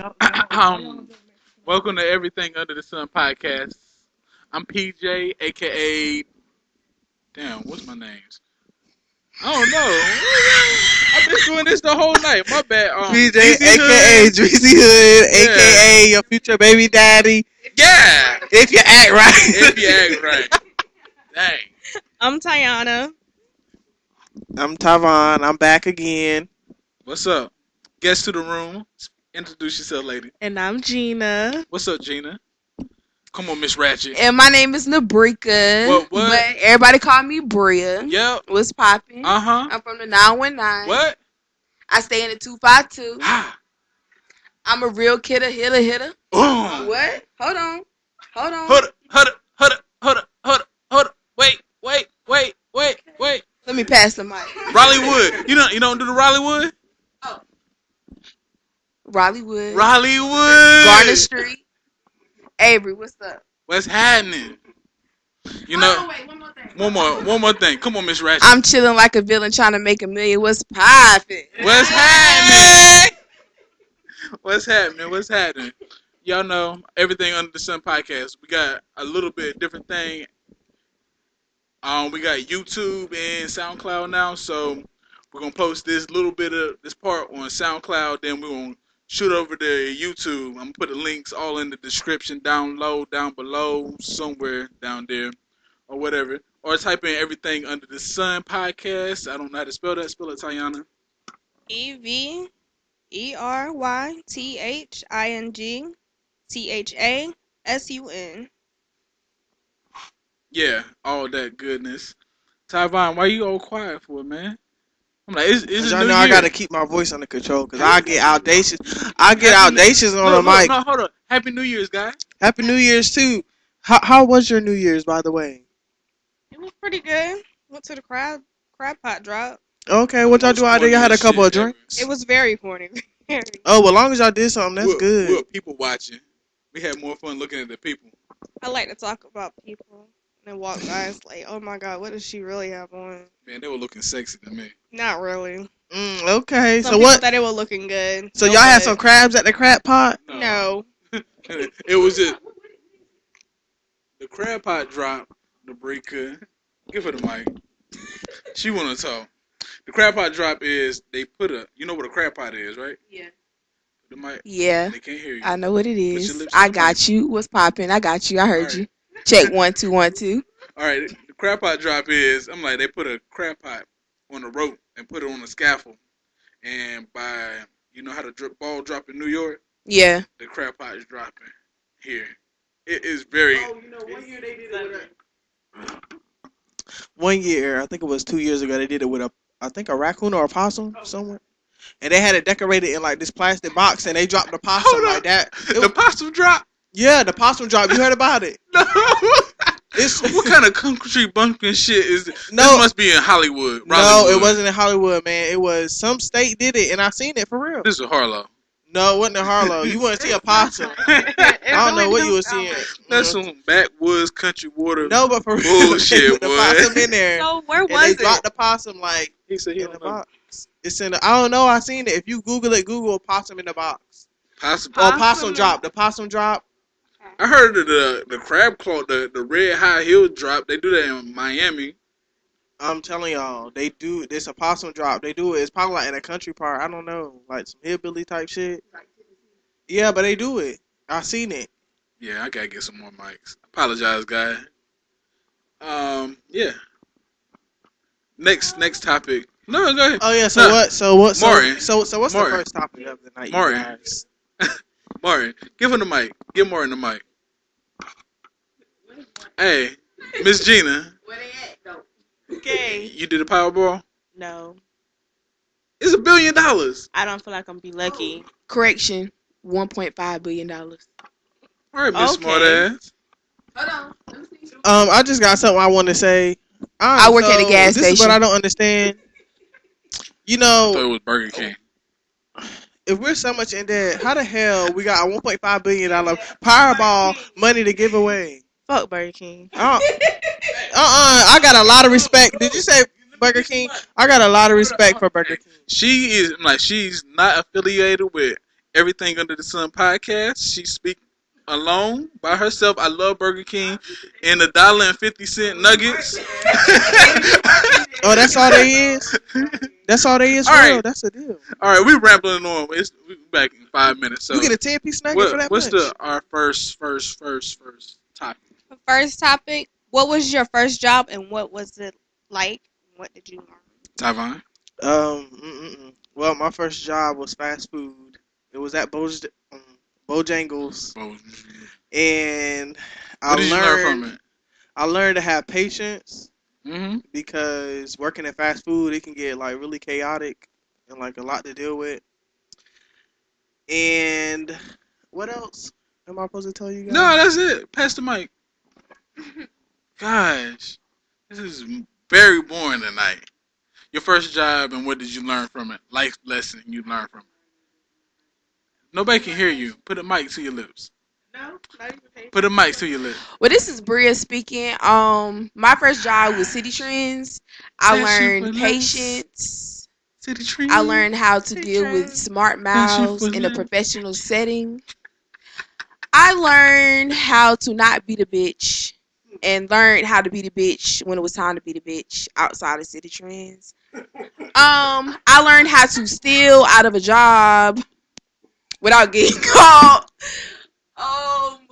Um, Welcome to Everything Under the Sun podcast. I'm PJ, aka damn, what's my name? I don't know. I've been doing this the whole night. My bad. PJ, Easy aka Hood. Drizzy Hood, Yeah. aka your future baby daddy. Yeah, If you act right. if you act right. Dang. I'm Tyanna. I'm Tyvon. I'm back again. What's up? Guest to the room. Introduce yourself, lady. And I'm Gina. What's up, Gina? Come on, Miss Ratchet. And my name is Nebridga. What? But everybody call me Bria. Yep. What's popping? Uh-huh. I'm from the 919. What? I stay in the 252. Ah. I'm a real hitter. Boom. What? Hold on. Hold up. Wait. Let me pass the mic. Raleigh Wood. You don't do the Raleigh Wood? Raleigh Wood. Raleigh Wood. Garner Street. Avery, what's up? What's happening? You know, Wait, one more thing. one more thing. Come on, Miss Ratchet. I'm chilling like a villain trying to make $1 million. What's popping? What's happening? What's happening? Y'all know Everything Under the Sun podcast. We got a little bit different thing. We got YouTube and SoundCloud now, so we're gonna post this little bit of this part on SoundCloud. Then we're gonna shoot over to YouTube. I'm gonna put the links all in the description down below, somewhere down there, or whatever. Or type in Everything Under the Sun podcast. I don't know how to spell that. Spell it, Tyanna. EVERYTHINGTHASUN. Yeah, all that goodness. Tyvon, why you all quiet for, man? I'm like, it's Y'all New know Year. I gotta keep my voice under control because I get audacious. I get audacious on the mic. No, hold up. Happy New Year's, guys. Happy New Year's too. How was your New Year's, by the way? It was pretty good. Went to the crab pot drop. Okay, what y'all do out there? Y'all had a couple of drinks. It was very corny. Very. Oh, well, as long as y'all did something, that's good. We were people watching. We had more fun looking at the people. I like to talk about people and walk by. It's like, oh my god, what does she really have on? Man, they were looking sexy to me. Not really. Okay, Some so people what? thought they were looking good. So No y'all had good. some crabs at the crab pot? No. It was just the crab pot drop. The breaker. Give her the mic. She wanna talk. The crab pot drop is they put you know what a crab pot is, right? Yeah. The mic. Yeah. They can't hear you. I know what it your is. lips I to the got you. What's popping? I got you. I heard All you. right. Check 1 2 1 2. All right, the crab pot drop is, I'm like, they put a crab pot on a rope and put it on a scaffold. And by, you know how the ball drop in New York? Yeah. The crab pot is dropping here. It is very... Oh, you know, 1 year they did it with 1 year, I think it was 2 years ago, they did it with a raccoon or a possum somewhere. And they had it decorated in like this plastic box and they dropped the possum Hold like up. that. The possum drop? Yeah, the possum drop. You heard about it? No. It's What kind of country bumpkin shit is this? No. This must be in Hollywood. No, Rollywood. it wasn't in Hollywood, man. It was some state did it, and I seen it for real. This is Harlow. No, it wasn't in Harlow. You wouldn't see a possum. I don't know what you were seeing. That's some backwoods country water. No, but for real, Bullshit, they put the boy. possum in there, So where and was they it? dropped the possum like He said he in the don't know. box. It's in. I don't know. I seen it. If you Google it, Google possum in the box. Possum. Or possum drop. The possum drop. I heard of the crab claw, the red high heel drop. They do that in Miami. I'm telling y'all, they do. It's a possum drop. They do it. It's probably like in a country part. I don't know, like some hillbilly type shit. Yeah, but they do it. I seen it. Yeah, I gotta get some more mics. Apologize, guys. Yeah. Next topic. No, go ahead. Oh yeah. So Nah. what? So what? So Martin. so what's Martin. the first topic of the night? you Martin. guys? Martin, give him the mic. Give Martin the mic. Hey, Miss Gina, Where they at though? Okay. you did a Powerball? No. It's $1 billion. I don't feel like I'm be lucky. Correction. $1.5 billion. All right, Miss Okay. Smartass. Hold on. Let me see. I just got something I want to say. I work at a gas This is what station. I don't understand. You I thought know, it was Burger King. if we're so much in debt, how the hell we got a $1.5 billion Powerball money to give away? Fuck Burger King. I got a lot of respect. Did you say Burger King? I got a lot of respect for Burger King. She's not affiliated with Everything Under the Sun podcast. She speak alone by herself. I love Burger King and the $1.50 nuggets. Oh, that's all they is. That's all they is for All real. right. That's a deal. All right, we rambling on. We back in 5 minutes. So You get a 10-piece nugget for that what's much. our first topic? First topic. What was your first job and what was it like? What did you learn? Tyvony. Well, my first job was fast food. It was at Bojangles, and What did you learn from it? I learned to have patience Mm-hmm. because working at fast food, it can get like really chaotic and like a lot to deal with. And what else am I supposed to tell you guys? No, that's it. Pass the mic. Gosh, this is very boring tonight. Your first job and what did you learn from it? Life lesson you learned from it. Nobody can hear you. Put a mic to your lips. No, not even patience. Put a mic to your lips. Well, this is Bria speaking. My first job was City Trends. I learned patience. City Trends. I learned how to City deal with Trends. smart mouths in a Lips. professional setting. I learned how to not be the bitch and learned how to be the bitch when it was time to be the bitch outside of City Trends. I learned how to steal out of a job without getting caught.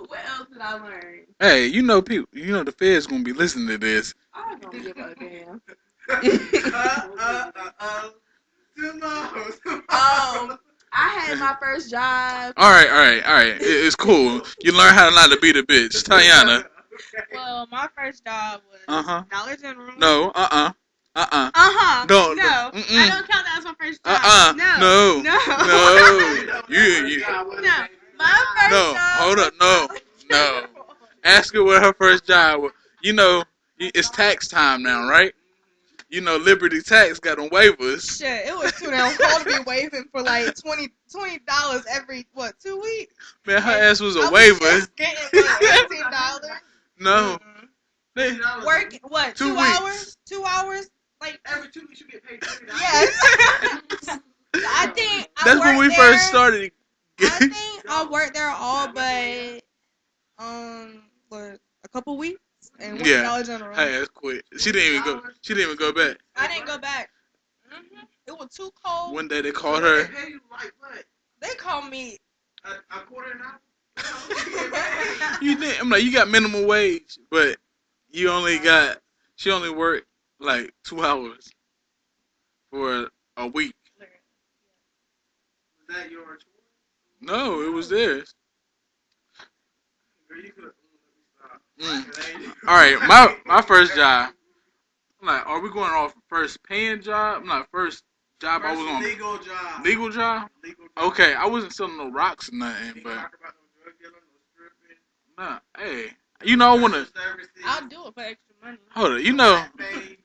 What else did I learn? Hey, you know people. You know the feds gonna be listening to this. I don't give a damn. I had my first job. All right. It's cool. You learn how not to be the bitch. Tyanna. Well, my first job was Uh-huh. Dollar General. No. Uh-huh. Don't. No. Mm-mm. I don't count that as my first job. No. No. You. No. My first No. job. Hold up. No. Ask her what her first job was. You know, it's tax time now, right? You know, Liberty Tax got on waivers. Shit, it was too damn cold to be waving for like $20 every 2 weeks. Man, her ass was a I waiver. just getting like $18. No. They, Work what? 2 2 weeks. hours? 2 hours? Like Every 2 weeks you get paid $30. yes. I think That's when we first started. I think I worked there all but what, a couple weeks and went to Dollar General. Her ass quit. She didn't even go back. I didn't go back. It was too cold. One day they called her. They called me. A quarter an hour? You didn't. I'm like, you got minimum wage, but she only worked like 2 hours for a week. Was that your choice? No, it was theirs. Girl, you could All right, my first job. I'm like, are we going off first paying job? I'm like, first job I was on. Legal job. Legal job? Legal job. Okay, I wasn't selling no rocks or nothing, He but talk about no drug dealing, no stripping. nah, hey, you know I wanna Services. I'll do it for extra money. hold it. You know, Babe.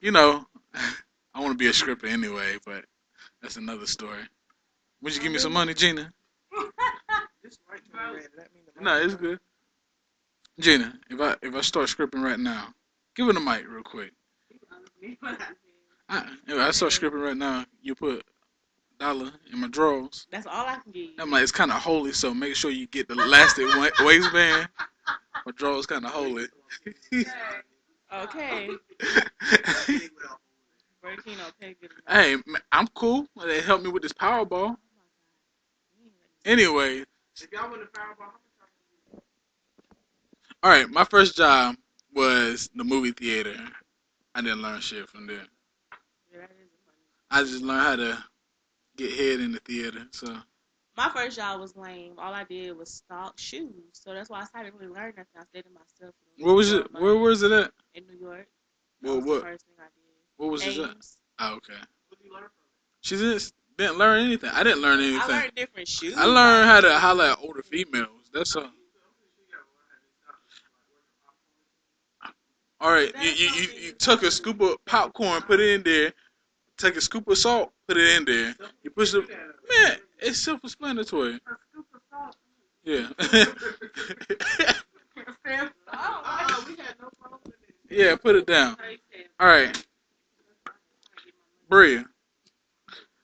you know, I want to be a stripper anyway, but that's another story. Would you give me some money, Gina? This right to the red, that mean the No, it's good. Gina, if I start scripting right now, give her the mic real quick. If I start scripting right now, you put $1 in my drawers. That's all I can give you. I'm like, it's kind of holy, so make sure you get the elastic waistband. My drawers kind of holy. Okay. Hey, man, I'm cool. They helped me with this Powerball. Anyway, If y'all win the Powerball, how much all right, my first job was the movie theater. I didn't learn shit from there. I just learned how to get head in the theater. So My first job was lame. All I did was stock shoes. So that's why I didn't really learn nothing. I stayed to myself. what was it? Where was it at? In New York. Well, That was what? the first thing I did. What was it at? Ames. Oh, okay. what did you learn from She just didn't learn anything. I didn't learn anything. I learned different shoes. I learned how to holler at older females. That's all. All right, you took a scoop of popcorn, put it in there. Take a scoop of salt, put it in there. You push the man. It's self-explanatory. Yeah. Yeah, put it down. All right, Bria.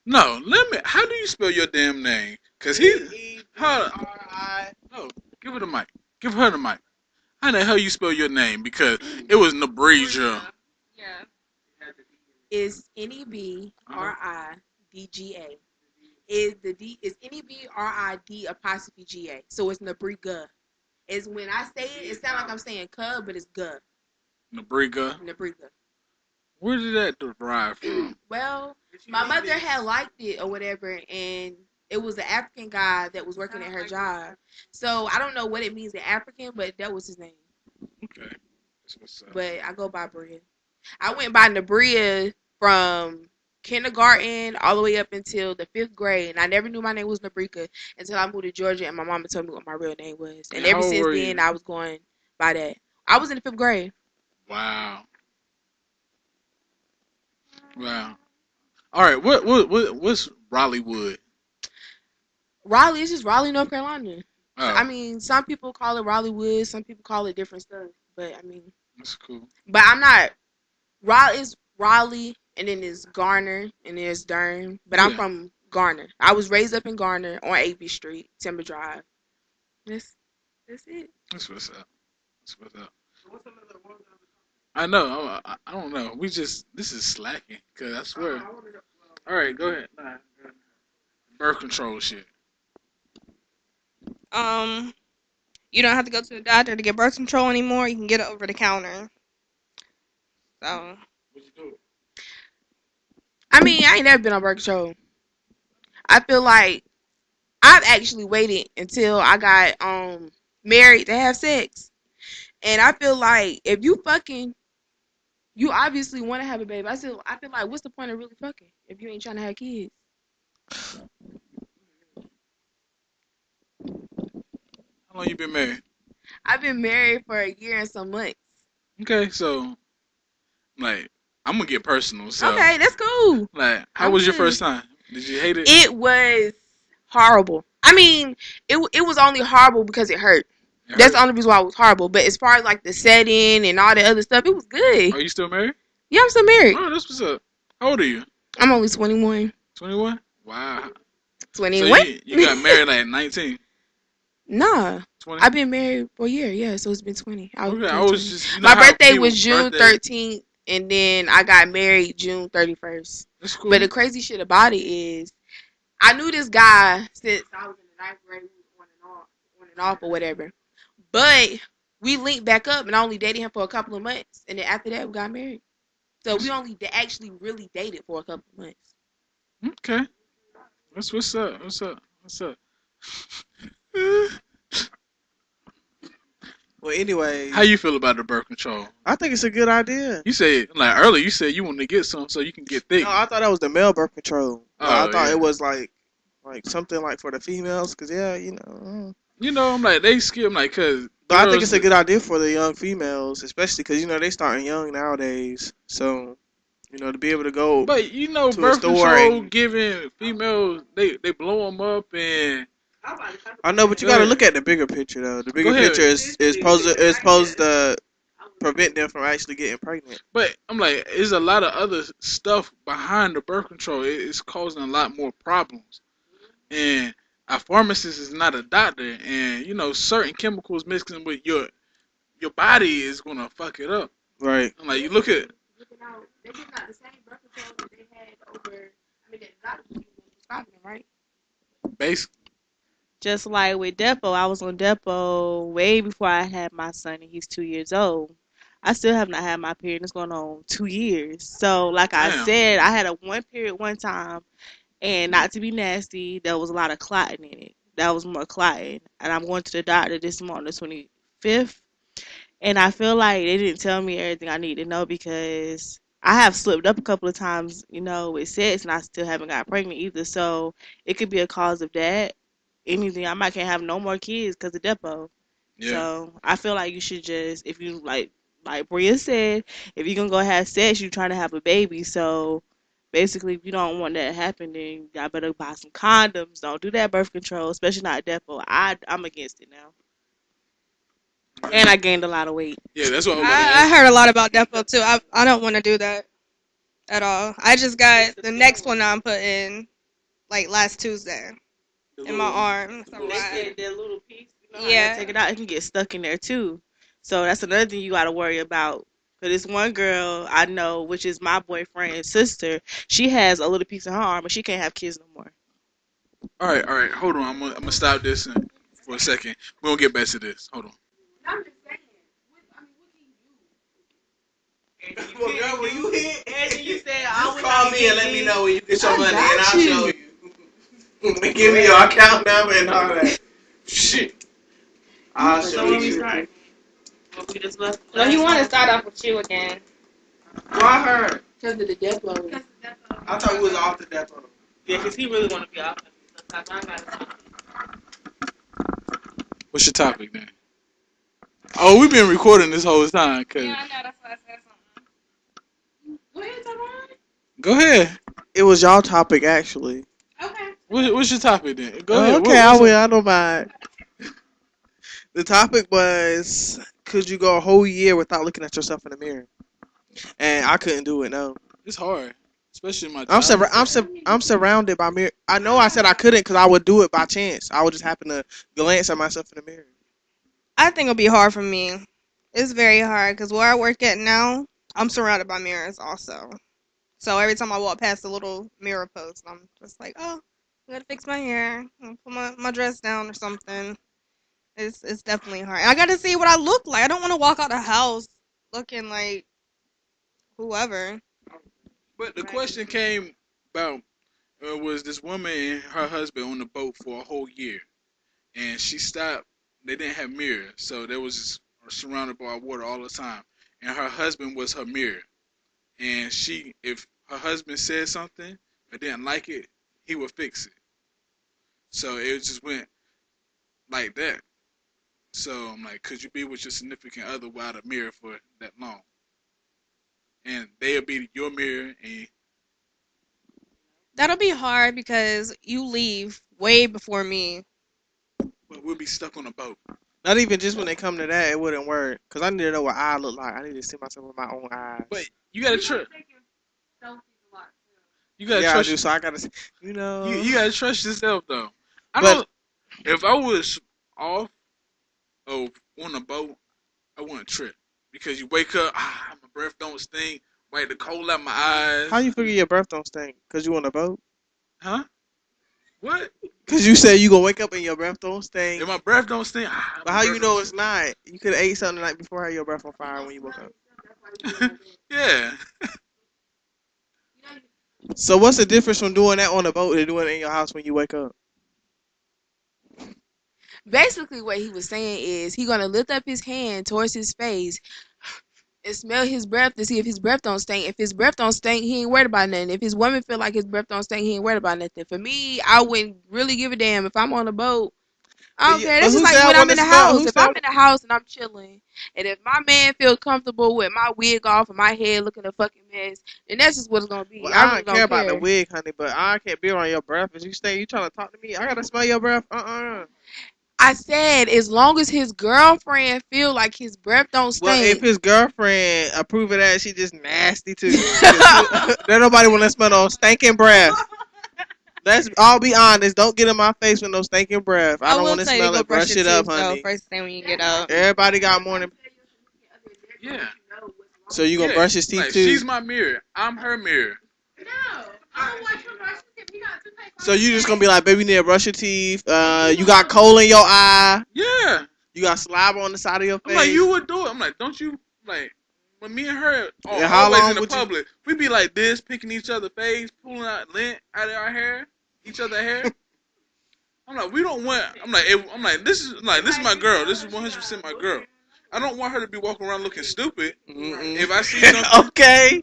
No, let me. How do you spell your damn name? Cause he. Hold on. E-B-R-I. No, give her the mic. Give her the mic. How the hell you spell your name? Because it was Nebridga. Yeah. Is Nebridga. Is the D is Nebrid apostrophe Ga. So it's Nebridga. Is when I say it, it sounds like I'm saying cub, but it's guh. Nebridga. Nebridga. Where did that derive from? Well, my mother had liked it or whatever, and it was an African guy that was working at her job. So I don't know what it means in African, but that was his name. Okay. That's what's up. But I go by Bria. I went by Nebria from kindergarten all the way up until the 5th grade, and I never knew my name was Nebridga until I moved to Georgia, and my mama told me what my real name was. And ever since then, I was going by that. I was in the 5th grade. Wow. Wow. All right. What's Raleigh Wood? Raleigh is just Raleigh, North Carolina. Oh, I mean, some people call it Raleigh Wood, some people call it different stuff. But I mean, that's cool. but I'm not. Raleigh is Raleigh, and then there's Garner, and there's Durham. But I'm from Garner. I was raised up in Garner on 8th Street, Timber Drive. That's it. That's what's up. That's what's up. I know. I don't know. This is slacking. Cause I swear. All right, go ahead. Nah, birth control shit. You don't have to go to the doctor to get birth control anymore. You can get it over the counter. So. What you do? I mean, I ain't never been on birth control. I feel like I've actually waited until I got married to have sex. And I feel like if you fucking, you obviously want to have a baby. I feel like what's the point of really fucking if you ain't trying to have kids? How long you been married? I've been married for a year and some months. Okay, so like I'm gonna get personal. So okay, that's cool. Like, how was your first time? Did you hate it? It was horrible. I mean, it was only horrible because it hurt. That's the only reason why it was horrible. But as far as like the setting and all the other stuff, it was good. Are you still married? Yeah, I'm still married. Oh, that's what's up. How old are you? I'm only 21. 21? Wow. 21? So you got married like 19? Nah. 20? I've been married for a year, yeah, so it's been 20. I was just, my birthday was June 13th, and then I got married June 31st. That's cool. But the crazy shit about it is, I knew this guy since I was in the 9th grade, on and off or whatever. But we linked back up, and I only dated him for a couple of months, and then after that, we got married. So we only actually really dated for a couple of months. Okay. That's what's up. What's up? What's up? Well, anyway. How you feel about the birth control? I think it's a good idea. You said, like earlier, you said you wanted to get some so you can get thick. No, I thought that was the male birth control. Oh, I thought it was like something like for the females, cause You know, I'm like, they skip, like, cause. But I think it's a good idea for the young females, especially because they starting young nowadays. So, to be able to go. But birth control giving females, they blow them up and. I know, but you got to look at the bigger picture though. The bigger picture is supposed to prevent them from actually getting pregnant. But I'm like, there's a lot of other stuff behind the birth control. It's causing a lot more problems, and a pharmacist is not a doctor, and certain chemicals mixing with your body is gonna fuck it up. Right. I'm like, you look at. They're giving out the same birth control that they had over. I mean, a lot of people prescribing them, right? Basically. Just like with Depo, I was on Depo way before I had my son, and he's 2 years old. I still have not had my period. It's going on 2 years. So, like I said, I had a one period one time, and not to be nasty, there was a lot of clotting in it. That was more clotting. And I'm going to the doctor this month, the 25th, and I feel like they didn't tell me everything I need to know because I have slipped up a couple of times, with sex, and I still haven't got pregnant either. So, it could be a cause of that. Anything, I might can't have no more kids because of Depo. Yeah. So I feel like you should just, if you like Bria said, if you're gonna go have sex, you're trying to have a baby. So basically, if you don't want that to happen, then y'all better buy some condoms. Don't do that birth control, especially not Depo. I'm against it now. And I gained a lot of weight. Yeah, that's what I heard a lot about Depo too. I don't want to do that at all. I just got the next one I'm putting. like last Tuesday in my arm. They said that little piece, Yeah. take it out, it can get stuck in there too. So that's another thing you got to worry about. Cause this one girl I know, which is my boyfriend's sister, she has a little piece in her arm, but she can't have kids no more. All right. Hold on. I'm gonna stop this for a second. We're gonna get back to this. Hold on. I'm just saying. Well, girl, when you hit, And you said just call me and let me know when you get your money, and I'll show you. Give me your account number and all that. Shit. I'll show you. No, he want to start off with you again. Why her? Because of the death load. I thought we was off the death row. Yeah, because he really want to be off. What's your topic then? Oh, we've been recording this whole time. Yeah, I know. That's why I said something. What is that? Go ahead. It was y'all topic, actually. Okay. What's your topic then? Go ahead. Okay, I will. I don't mind. The topic was, could you go a whole year without looking at yourself in the mirror? And I couldn't do it. No, It's hard, especially in my job. I'm surrounded by mirror. I know I said I couldn't because I would do it by chance. I would just happen to glance at myself in the mirror. I think it'll be hard for me. It's very hard because where I work at now, I'm surrounded by mirrors also. So every time I walk past the little mirror post, I'm just like, oh, I gotta fix my hair, put my dress down or something. It's definitely hard. And I gotta see what I look like. I don't want to walk out the house looking like whoever. But the question came about was this woman and her husband on the boat for a whole year, and she stopped. They didn't have mirrors, so they was just surrounded by water all the time, and her husband was her mirror. And if her husband said something or didn't like it, he would fix it. So it just went like that. So I'm like, could you be with your significant other without a mirror for that long? And they'll be your mirror, and That'll be hard because you leave way before me. but we'll be stuck on a boat. Not even just when they come to that, it wouldn't work. Because I need to know what I look like. I need to see myself with my own eyes. But you gotta trust. You gotta Yeah, I trust. do. So I gotta see. You know. You gotta trust yourself though. I But- don't. If I was off of on a boat, I wouldn't trip because you wake up, my breath don't stink, wipe the cold out my eyes. How you figure your breath don't stink? Because you on a boat? Huh? What? Because you said you gonna wake up and your breath don't stink. If my breath don't stink, But how you know it's not? You could have ate something the night before, had your breath on fire when you woke up. Yeah. So what's the difference from doing that on a boat and doing it in your house when you wake up? Basically, what he was saying is he gonna lift up his hand towards his face and smell his breath to see if his breath don't stink. If his breath don't stink, he ain't worried about nothing. If his woman feel like his breath don't stink, he ain't worried about nothing. For me, I wouldn't really give a damn if I'm on a boat. I don't care. This is like when I'm in the house. If I'm in the house and I'm chilling, and if my man feel comfortable with my wig off and my head looking a fucking mess, then that's just what it's gonna be. Well, I don't care about the wig, honey, but I can't be around your breath. If you stay, you trying to talk to me, I gotta smell your breath. I said as long as his girlfriend feel like his breath don't stink. Well, if his girlfriend approve of that, she just nasty too. There nobody want to smell no stinking breath. Let's all be honest. Don't get in my face with no stinking breath. I don't want to smell it. Brush it up, honey. First thing when you get up. Everybody got morning. Yeah. So you gonna brush his teeth like, too? She's my mirror. I'm her mirror. No, I don't want you to brush your teeth. You got to take. So you just gonna be like, baby, you need to brush your teeth. You got coal in your eye. Yeah. You got saliva on the side of your face. I'm like, you would do it. I'm like, don't you like when me and her are Yeah, how always long in the would you- public, we be like this, picking each other's face, pulling out lint out of our hair, each other hair. I'm like, we don't want. I'm like, this is my girl. This is 100% my girl. I don't want her to be walking around looking stupid. Mm-mm. If I see something, okay.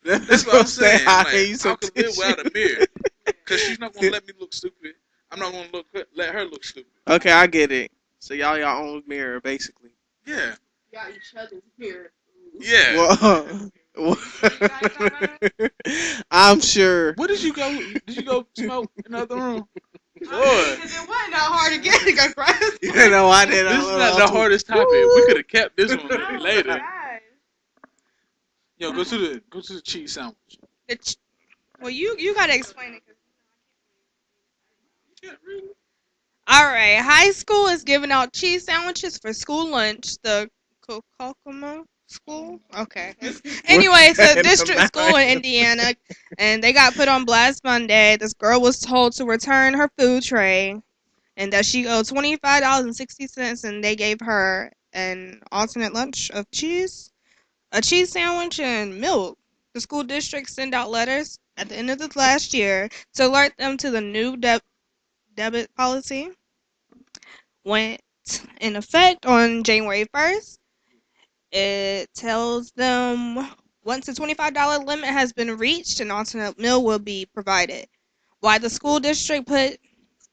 that's what I'm saying. I'm like, I I could live without a mirror because she's not gonna let me look stupid. I'm not gonna let her look stupid. Okay, I get it. So y'all own mirror, basically. Yeah. Y'all each other's mirror. Yeah. Well, I'm sure. What did you go? Did you go smoke in the other room? Because it wasn't that hard to get to go crazy. You know, I did. This is not the hardest topic. We could have kept this one later. Yo, go to the cheese sandwich. Well, you gotta explain it. can't read. All right. High school is giving out cheese sandwiches for school lunch. The Kokomo School? Okay. Anyway, it's a district school in Indiana, and they got put on blast Monday. This girl was told to return her food tray and that she owed $25.60, and they gave her an alternate lunch of cheese, a cheese sandwich, and milk. The school district sent out letters at the end of the last year to alert them to the new debit policy. Went in effect on January 1st. It tells them once the $25 limit has been reached, an alternate meal will be provided. Why the school district put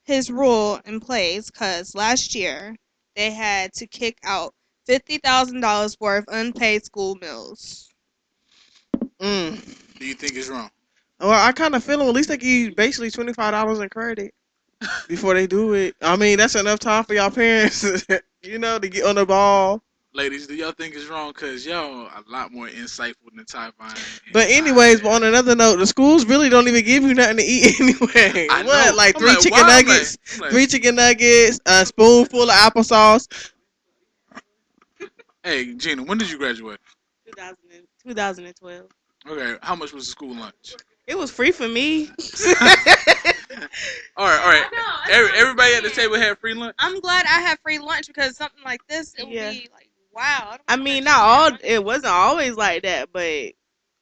his rule in place? Because last year they had to kick out $50,000 worth of unpaid school meals. Do you think it's wrong? Well, I kind of feel them. At least they give you basically $25 in credit before they do it. I mean, that's enough time for y'all parents, to get on the ball. Ladies, do y'all think it's wrong? Because y'all a lot more insightful than Tyvony. But anyways, on another note, the schools really don't even give you nothing to eat anyway. I what? know. Like I'm three like, chicken why? nuggets, I'm like, 3 chicken nuggets, a spoonful of applesauce. hey, Gina, when did you graduate? 2012. Okay, how much was the school lunch? It was free for me. All right. I know, Everybody at the table had free lunch. I'm glad I have free lunch because something like this, it would be like, wow. I mean, not all. It wasn't always like that, but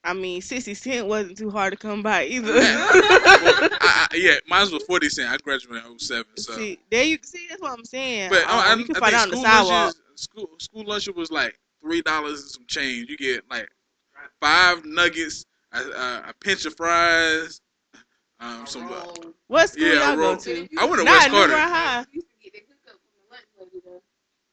I mean, 60 cent wasn't too hard to come by either. Yeah, mine was 40 cents. I graduated in 07. So. See, there you see. That's what I'm saying. But You can find out on the sidewalk. School lunch was like $3 and some change. You get like 5 nuggets, a pinch of fries, some. What school y'all roll. go to? I went to Not West New Carter. Bern High.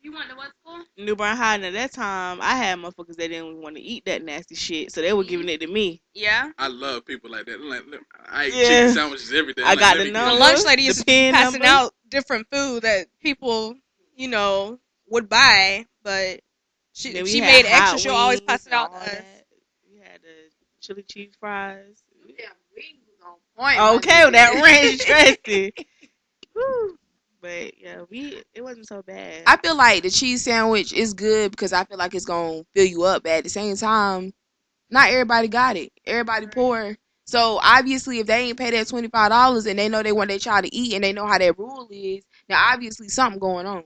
You went to what school? New Bern High, and at that time, I had motherfuckers that didn't want to eat that nasty shit, so they were giving it to me. Yeah. I love people like that. Like, I eat Yeah. chicken sandwiches every day. I got let the me number. The lunch lady used to be pin passing number. out different food that people, would buy, but Then we she had made hot extra. She'll always wings pass it and out all to us. that. We had the chili cheese fries. Yeah, wings was on point. Okay, well, that ranch dressing. Woo. But yeah, it wasn't so bad. I feel like the cheese sandwich is good because I feel like it's gonna fill you up. But at the same time, not everybody got it. Everybody poor. So obviously, if they ain't pay that $25 and they know they want their child to eat and they know how that rule is, now obviously something going on.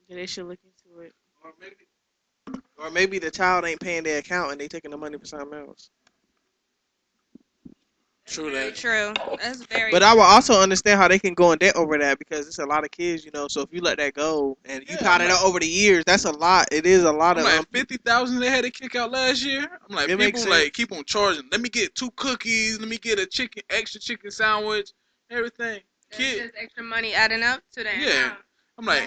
Yeah, they should look into it. Or maybe the child ain't paying their account and they taking the money for something else. True Very that. true. That's very. But I will also understand how they can go in debt over that because it's a lot of kids, So if you let that go and you pile it out over the years, that's a lot. It is a lot I'm of. like 50,000 they had to kick out last year. I'm like, It makes people sense. like keep on charging. Let me get 2 cookies. Let me get a extra chicken sandwich, everything. It's just extra money adding up to that. Yeah. I'm like,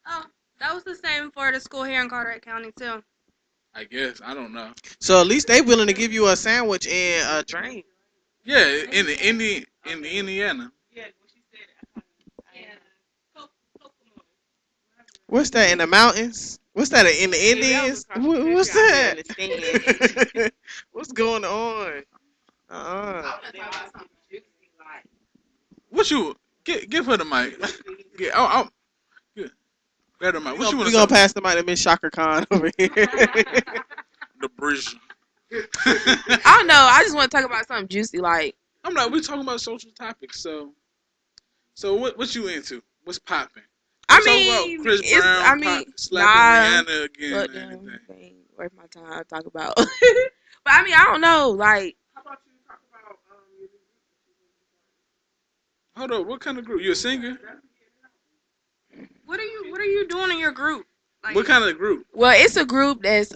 Oh, that was the same for the school here in Carteret County too. I guess I don't know. So at least they willing to give you a sandwich and a drink. Yeah, in Indiana. What's that in the mountains? What's that in the Indians? What's that? What's going on? What you give her the mic? Grab the mic. What you want We to gonna say? pass the mic to Miss Shaka Khan over here. The bridge. I don't know. I just want to talk about something juicy. Like, I'm like, we talking about social topics. So what you into? What's popping? I Talk mean, about Chris it's- Brown I mean, slapping Rihanna again but and everything. they ain't worth my time to talk about. But I mean, I don't know. Like, How about you talk about Hold up, what kind of group? You a singer? What are you doing in your group? Like, What kind of group? well, it's a group that's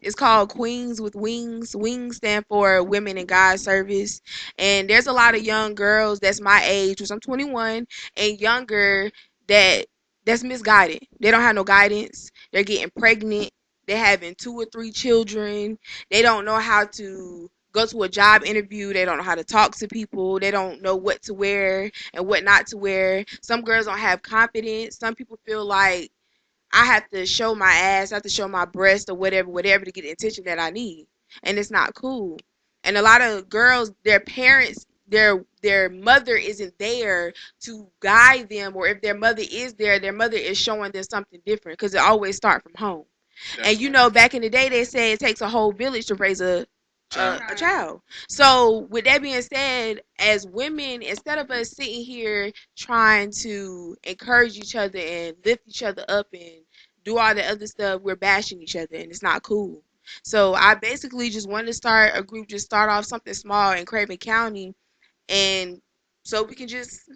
it's called Queens with Wings. Wings stand for Women in God Service, and there's a lot of young girls that's my age, which I'm 21, and younger that's misguided. They don't have no guidance. They're getting pregnant. They're having 2 or 3 children. They don't know how to go to a job interview. They don't know how to talk to people. They don't know what to wear and what not to wear. Some girls don't have confidence. Some people feel like I have to show my ass, I have to show my breast or whatever to get the attention that I need. And it's not cool. And a lot of girls, their parents their mother isn't there to guide them, or if their mother is there, their mother is showing them something different, because it always starts from home. And you know, back in the day, they say it takes a whole village to raise a child. So with that being said, as women, instead of us sitting here trying to encourage each other and lift each other up and do all the other stuff, we're bashing each other, and it's not cool. So I basically just wanted to start a group, just start off something small in Craven County, and so we can just.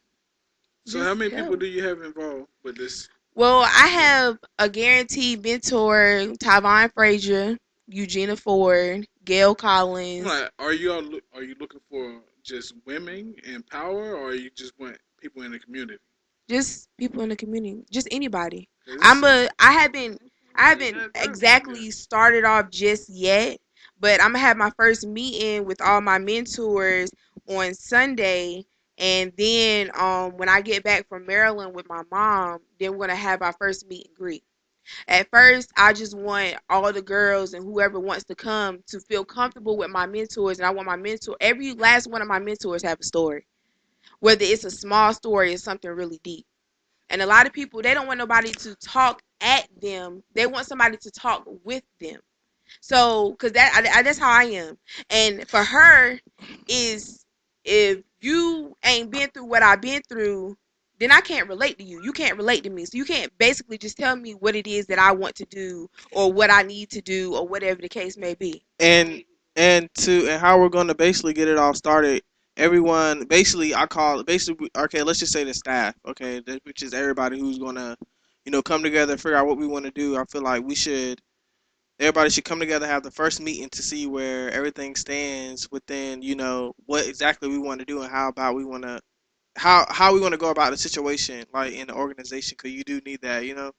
So how many people do you have involved with this? Well, I have a guaranteed mentor: Tyvony Frazier, Eugenia Ford, Gail Collins. Like, are you looking for just women in power, or you just want people in the community? Just people in the community, just anybody. I haven't exactly started off just yet, but I'm gonna have my first meeting with all my mentors on Sunday, and then when I get back from Maryland with my mom, then we're gonna have our first meet and greet. At first, I just want all the girls and whoever wants to come to feel comfortable with my mentors, and I want my mentor, every last one of my mentors, have a story, whether it's a small story or something really deep. And a lot of people, they don't want nobody to talk at them. They want somebody to talk with them. So, because that's how I am. And for her, is if you ain't been through what I've been through, then I can't relate to you. You can't relate to me. So you can't basically just tell me what it is that I want to do or what I need to do or whatever the case may be. And how we're going to basically get it all started. Everyone, basically, okay, let's just say the staff, okay, which is everybody who's going to, come together, figure out what we want to do. I feel like everybody should come together, have the first meeting to see where everything stands within, what exactly we want to do and how we want to go about the situation, like in the organization, because you do need that,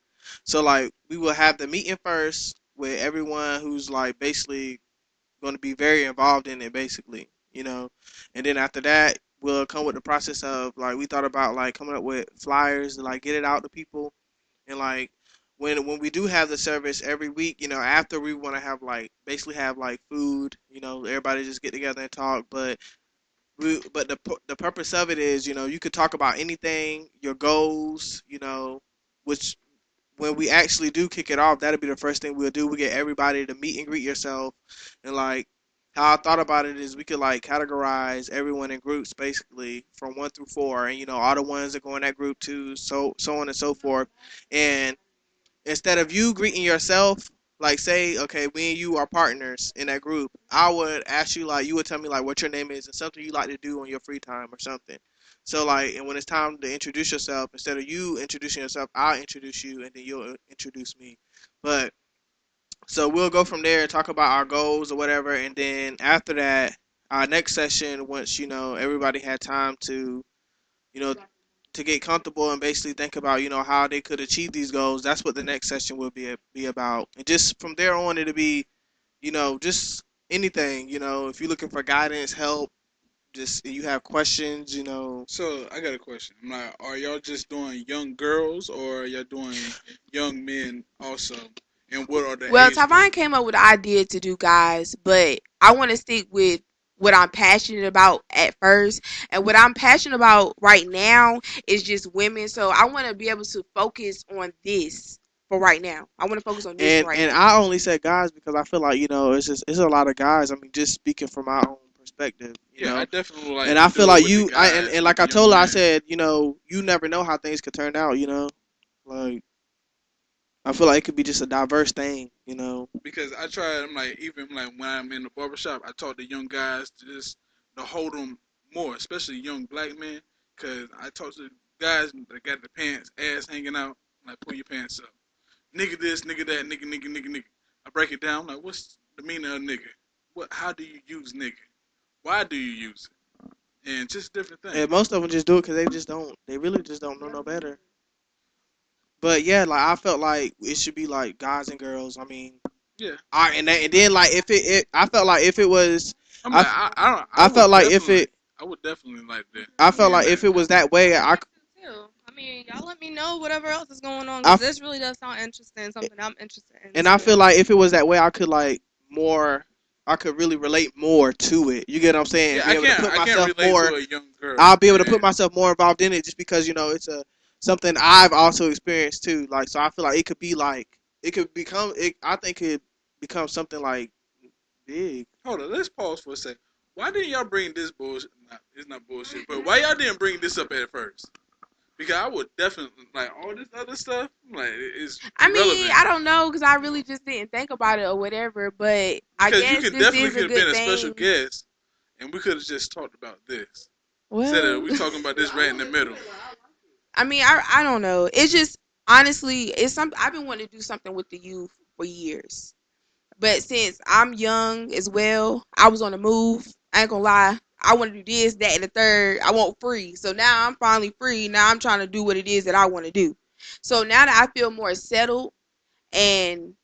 So, like, we will have the meeting first with everyone who's, like, basically going to be very involved in it, basically, and then after that, we'll come with the process of, like, we thought about, like, coming up with flyers to, like, get it out to people, and, like, when we do have the service every week, after, we want to have, like, basically have, like, food, everybody just get together and talk, but the purpose of it is, you could talk about anything, your goals, which when we actually do kick it off, that'll be the first thing we'll do. We get everybody to meet and greet yourself, and, like, how I thought about it is we could, like, categorize everyone in groups basically from 1 through 4, and all the ones that go in that group too, so on and so forth, and instead of you greeting yourself, like, say, okay, me and you are partners in that group, I would ask you, like, you would tell me, like, what your name is and something you like to do on your free time or something. So, like, and when it's time to introduce yourself, instead of you introducing yourself, I'll introduce you and then you'll introduce me. But, so we'll go from there and talk about our goals or whatever, and then after that, our next session, once, everybody had time to, you know, to get comfortable and basically think about, how they could achieve these goals. That's what the next session will be about. And just from there on, it'll be, just anything, if you're looking for guidance, help, just you have questions, So I got a question. I'm like, are y'all just doing young girls, or are y'all doing young men also? And what are the Well, age Tyvine group? came up with the idea to do guys, but I want to stick with what I'm passionate about at first. And what I'm passionate about right now is just women. So I want to be able to focus on this for right now. I want to focus on this right and now. I only said guys because I feel like, it's a lot of guys. I mean, just speaking from my own perspective, Yeah, I definitely like. and I feel like and like I told her, I said, you never know how things could turn out, like, I feel like it could be just a diverse thing, Because I try. I'm like, even like when I'm in the barbershop, I talk to young guys to hold them more, especially young black men. Because I talk to guys that got the pants ass hanging out. Like, pull your pants up, nigga this, nigga that, nigga. I break it down. Like, what's the meaning of nigga? What? How do you use nigga? Why do you use it? And just different things. And most of them just do it because they really just don't know no better. But yeah, like, I felt like it should be like guys and girls. I mean, Yeah. and then, like, I felt like if it was, I'm like, I felt like if it, I would definitely like that. I felt like if it was that way, I mean, y'all let me know whatever else is going on, because this really does sound interesting, something I'm interested in. And I feel like if it was that way, I could, like, more I could really relate more to it. You get what I'm saying? Yeah, Be able to put I can't myself relate more. to a young girl. I'll be able to Yeah. put myself more involved in it just because it's a something I've also experienced too. Like, so I feel like it could be like it could become. I think it become something like big. Hold on, let's pause for a second. Why didn't y'all bring this bullshit? It's not bullshit, but why y'all didn't bring this up at first? Because I would definitely like all this other stuff. Like it's I irrelevant. mean, I don't know because I really just didn't think about it or whatever. But I Because you guess could this definitely is could a have been good a special thing. guest, and we could have just talked about this. Instead Well, of we talking about this right in the middle. I mean, I don't know. It's just honestly, it's something I've been wanting to do something with the youth for years. But since I'm young as well, I was on the move. I ain't gonna lie. I want to do this, that, and the third. I want free. So now I'm finally free. Now I'm trying to do what it is that I want to do. So now that I feel more settled and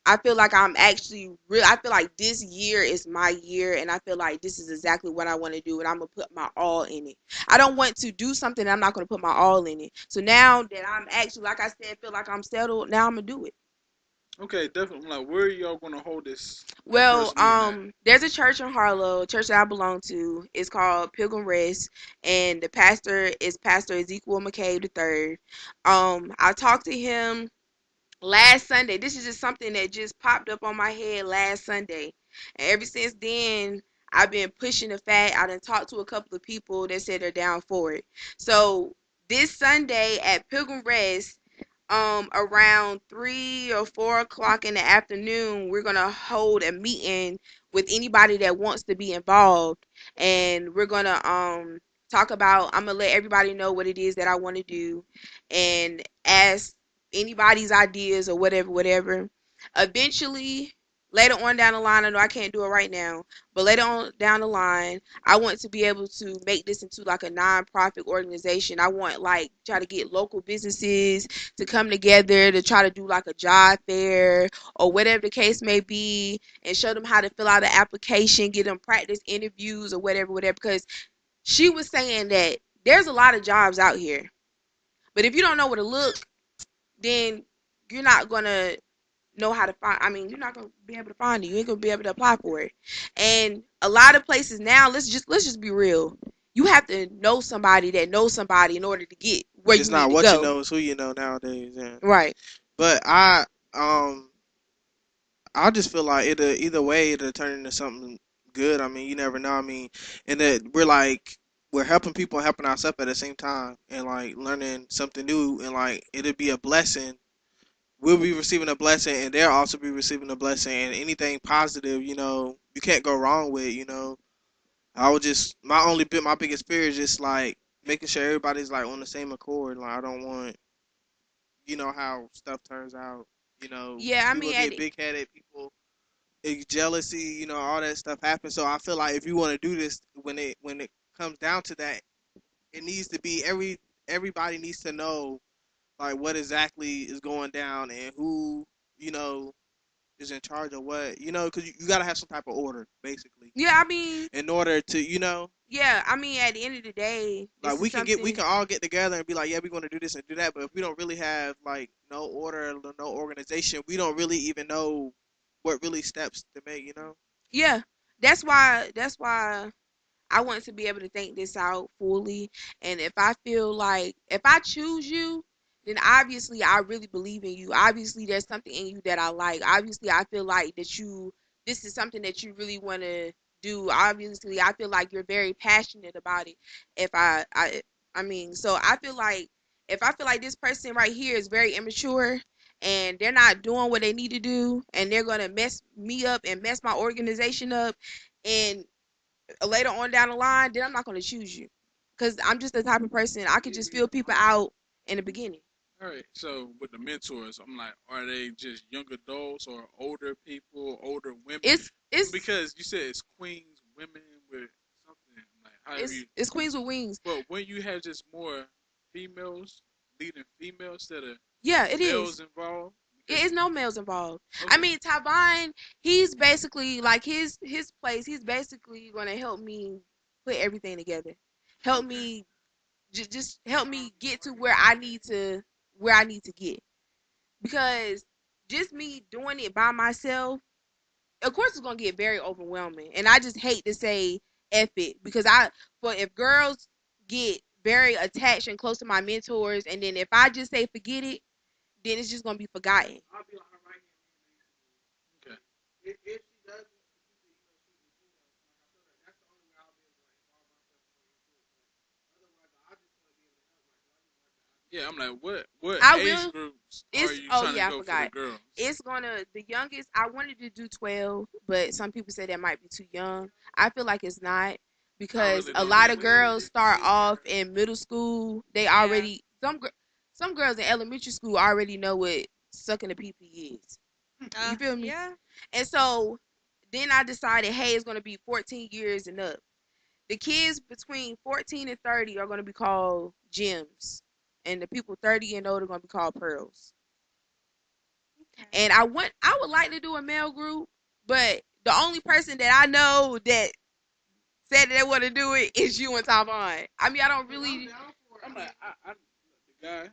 I feel like I'm actually real. I feel like this year is my year, and I feel like this is exactly what I want to do, and I'm gonna put my all in it. I don't want to do something that I'm not gonna put my all in it. So now that I'm actually, like I said, feel like I'm settled, now I'm gonna do it. Okay, definitely. Like, where are y'all gonna hold this Well, first meeting at? there's a church in Harlow, a church that I belong to. It's called W.I.N.G.S, and the pastor is Pastor Ezekiel McCabe III. I talked to him last Sunday. This is just something that just popped up on my head last Sunday. And ever since then, I've been pushing the fact. I done talked to a couple of people that said they're down for it. So this Sunday at Pilgrim Rest, around 3 or 4 o'clock in the afternoon, we're gonna hold a meeting with anybody that wants to be involved, and we're gonna talk about. I'm gonna let everybody know what it is that I want to do, and ask anybody's ideas or whatever. Eventually, later on down the line, I know I can't do it right now, but later on down the line, I want to be able to make this into like a non-profit organization. I want like try to get local businesses to come together to try to do like a job fair or whatever the case may be, and show them how to fill out an application, get them practice interviews or whatever. Because she was saying that there's a lot of jobs out here, but if you don't know where to look, then you're not gonna know how to find. I mean, you're not gonna be able to find it. You ain't gonna be able to apply for it. And a lot of places now, let's just be real. You have to know somebody that knows somebody in order to get where It's you need not to what you go. know, it's who you know nowadays. Yeah. Right. But I just feel like either way it'll turn into something good. I mean, you never know. I mean, and that we're helping people and helping ourselves at the same time, and like learning something new, and like it'll be a blessing. We'll be receiving a blessing, and they'll also be receiving a blessing. And anything positive, you can't go wrong with. I would just my biggest fear is just like making sure everybody's like on the same accord. Like I don't want how stuff turns out. Yeah, I People mean, get big headed. People jealousy. All that stuff happens. So I feel like if you want to do this, when it comes down to that, it needs to be everybody needs to know like what exactly is going down and who you know is in charge of what. Because you got to have some type of order basically yeah, I mean, in order to yeah, I mean, at the end of the day, like this is we something. can all get together and be like, yeah, we're going to do this and do that. But if we don't really have like no order, no organization, we don't really even know what really steps to make. Yeah, that's why I want to be able to think this out fully. And if I feel like if I choose you, then obviously I really believe in you. Obviously there's something in you that I like. Obviously I feel like this is something that you really want to do. Obviously I feel like you're very passionate about it. If I mean, so I feel like if I feel like this person right here is very immature and they're not doing what they need to do and they're going to mess me up and mess my organization up, and later on down the line, then I'm not going to choose you. Because I'm just the type of person, I could just feel people out in the beginning. All right. So with the mentors, I'm like, are they just young adults or older people, older women? It's Because you said it's queens, women with something like however you. it's Queens with Wings. But when you have just more females leading females instead of Yeah, it males is. involved. It is no males involved. Okay. I mean, Tyvon, he's basically like his place. He's basically going to help me put everything together. Help me just help me get to where I need to get. Because just me doing it by myself, of course it's gonna get very overwhelming. And I just hate to say F it because if girls get very attached and close to my mentors, and then if I just say forget it, then it's just gonna be forgotten. I'll be like her right hand. Okay. If she doesn't, that's the only way I'll be able to like involve myself more into it. But otherwise, I just want to be able to help. Yeah, I'm like, what I age will. groups are It's you oh trying to yeah, I go for the forgot. girls? It's gonna the youngest. I wanted to do 12, but some people say that might be too young. I feel like it's not I because really a don't lot of either. girls start off in middle school. They already some girls in elementary school already know what sucking a pee pee is. You feel me? Yeah. And so then I decided, hey, it's gonna be 14 years and up. The kids between 14 and 30 are gonna be called gems, and the people 30 and older are gonna be called pearls. And I would like to do a male group, but the only person that I know that said that they want to do it is you and Tyvony. I mean, I don't really. I'm like, the guy,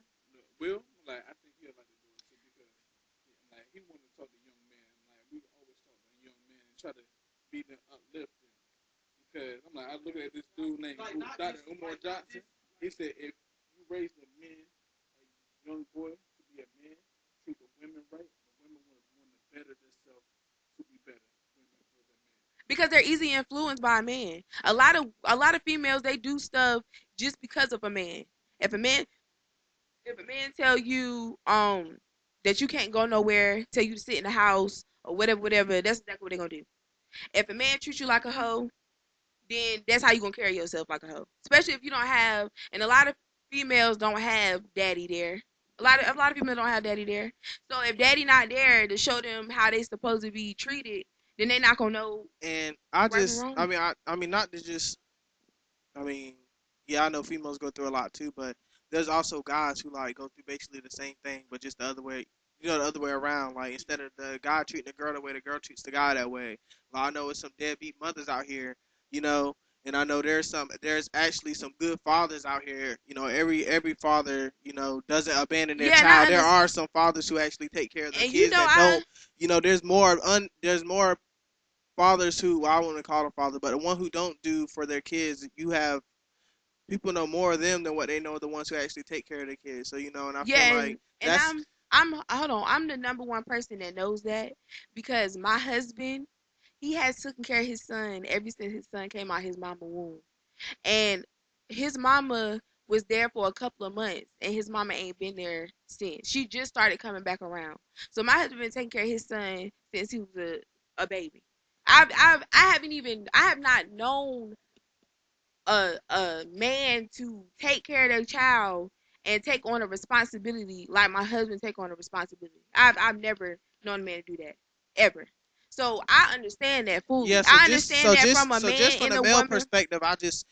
Will, like, I think he'll like to do it too because, like, he wanted to talk to young men. Like, we always talk to young men and try to be them uplifting. Because I'm like, I look at this dude named Dr. Umar Johnson. He said, if you raise the men, a young boy to be a man, treat the women right, the women will want to better themselves to be better women for the men. Because they're easy influenced by a man. A lot of females they do stuff just because of a man. If a man if a man tell you that you can't go nowhere, tell you to sit in the house or whatever, that's exactly what they're gonna do. If a man treats you like a hoe, then that's how you gonna carry yourself like a hoe. Especially if you don't have, and a lot of females don't have daddy there. A lot of females don't have daddy there. So if daddy not there to show them how they supposed to be treated, then they not gonna know And I right from just, wrong. I mean, not to just, I mean, yeah, I know females go through a lot too, but there's also guys who like go through basically the same thing, but just the other way, the other way around. Like instead of the guy treating the girl the way the girl treats the guy that way. Like, I know it's some deadbeat mothers out here, you know, and I know there's actually some good fathers out here. Every father, doesn't abandon their Yeah, and I child. There understand. are some fathers who actually take care of their And you kids know, that don't. There's more fathers who, well, I wouldn't call them fathers, but the one who don't do for their kids. You have people know more of them than what they know of the ones who actually take care of their kids. So and I feel yeah, like and that's I'm hold on. I'm the number one person that knows that because my husband, he has taken care of his son ever since his son came out his mama womb. And his mama was there for a couple of months, and his mama ain't been there since. She just started coming back around. So my husband been taking care of his son since he was a baby. I have not known a man to take care of their child and take on a responsibility like my husband take on a responsibility. I've never known a man to do that ever. So I understand that fully. yeah. I understand that from a So just man from and the a male woman. perspective, I just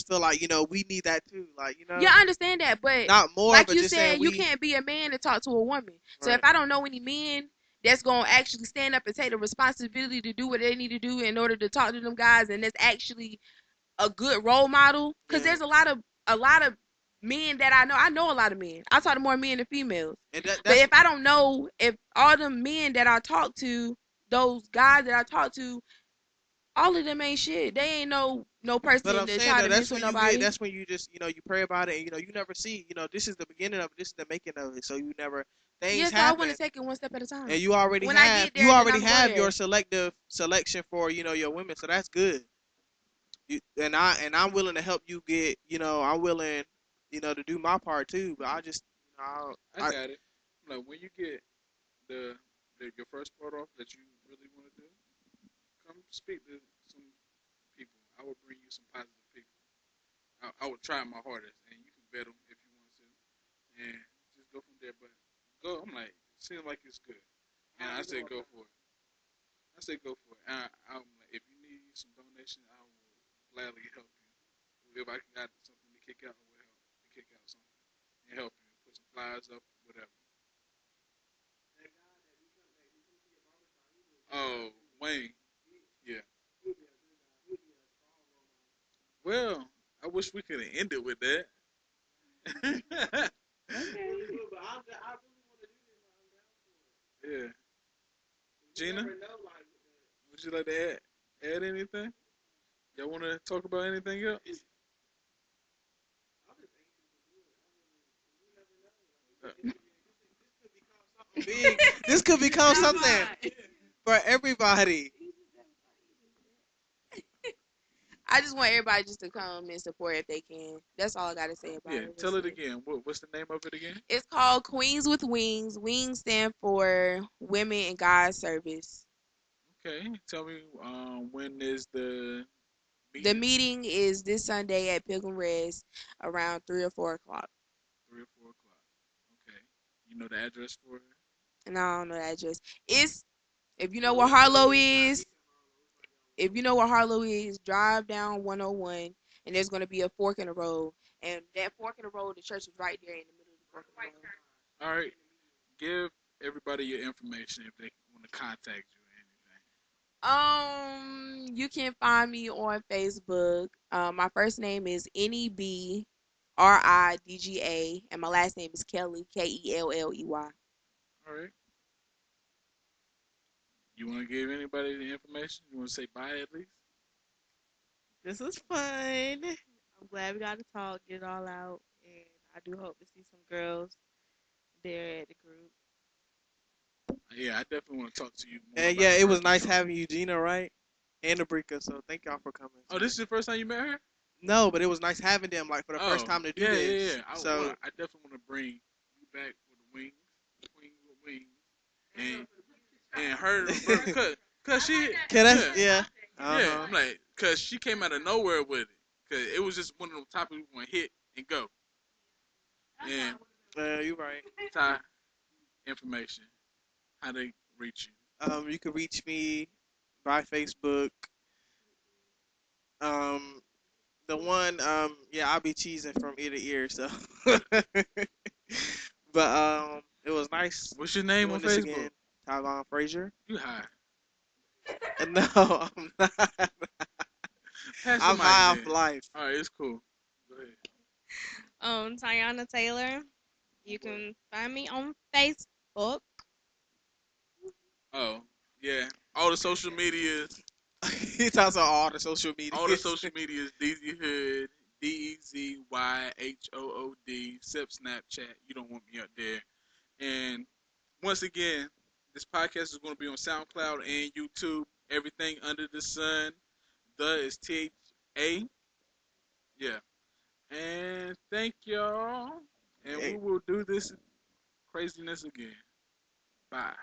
feel like we need that too. Like Yeah, I understand that, but not more, like but you just saying said, you we can't be a man to talk to a woman. So if right. I don't know any men that's gonna actually stand up and take the responsibility to do what they need to do in order to talk to them guys, and that's actually a good role model, because Yeah, there's a lot of men that I know. I know a lot of men. I talk to more men than females. and But that's if I don't know, if all the men that I talk to, those guys that I talk to, all of them ain't shit. They ain't no but person I'm to saying try though to that's mess with when you get nobody. that's when you just you pray about it and you never see this is the beginning of it, this is the making of it, so you never Yeah, things so I want to happen. take it one step at a And time. you already When I have get there, then I'm gonna go your there. selective selection for your women, so that's good. And I'm willing to help you get I'm willing to do my part too, but I just I got it. Like, when you get the, your first part off that you really want to do, come speak to some people. I will bring you some positive people. I would try my hardest, and you can bet them if you want to, and just go from there. But go, I'm like, seems like it's good, and I say go for it. I say go for it. I'm like, if you need some donation, I will gladly help you. If I got something to kick out, I will help to kick out something and help you put some flyers up, whatever. Oh, Wayne, yeah. Well, I wish we could have ended with that. Yeah, Gina. Would you like to add anything? Y'all want to talk about anything else? Big. This could become something for everybody. I just want everybody just to come and support if they can. That's all I gotta say about Yeah, it. tell it again. What's the name of it again? It's called Queens with Wings. Wings stand for Women in God's Service. Okay, tell me when is the The meeting? meeting is this Sunday at Pilgrim Rest around 3 or 4 o'clock. 3 or 4 o'clock. Okay, you know the address for it? And I don't know that address. It's if you know where Harlow is, if you know where Harlow is, drive down 101 and there's gonna be a fork in the road. And that fork in the road, the church is right there in the middle of the fork in the road. All right, give everybody your information if they want to contact you or You can find me on Facebook. My first name is Nebridga, and my last name is Kelly, Kelley. anything. All right. You want to give anybody the information? You want to say bye at least? This was fun. I'm glad we got to talk, get it all out, and I do hope to see some girls there at the group. Yeah, I definitely want to talk to you more And about yeah, the it was birth nice control. having you, Gina, right? And Nebridga. So thank y'all for coming. Oh, this is the first time you met her? No, but it was nice having them like for the first Oh, time to do yeah, yeah, this. yeah. So I definitely want to bring you back for the wings, queens with wings, and her cause she can yeah I? Yeah. yeah. Uh I'm like, cause she came out of nowhere with it. Cause it was just one of those topics we want to hit and go. And huh. You right. Ty information, how they reach you. You can reach me by Facebook. Um, the one. Yeah, I'll be cheesing from ear to ear. So, but it was nice What's your name on doing this Facebook? again. Tyvon Frazier. You high? No, I'm not. Pass the I'm mic high off then. life. All right, it's cool. Go ahead. Tyanna Taylor. You can find me on Facebook. Oh yeah, all the social medias. He talks about all the social All the medias. social medias, DZ Hood, DEZYHOOD, except Snapchat. You don't want me up there. And once again, this podcast is going to be on SoundCloud and YouTube. Everything under the sun. The is THA. Yeah. And thank y'all. And we will do this craziness again. Bye.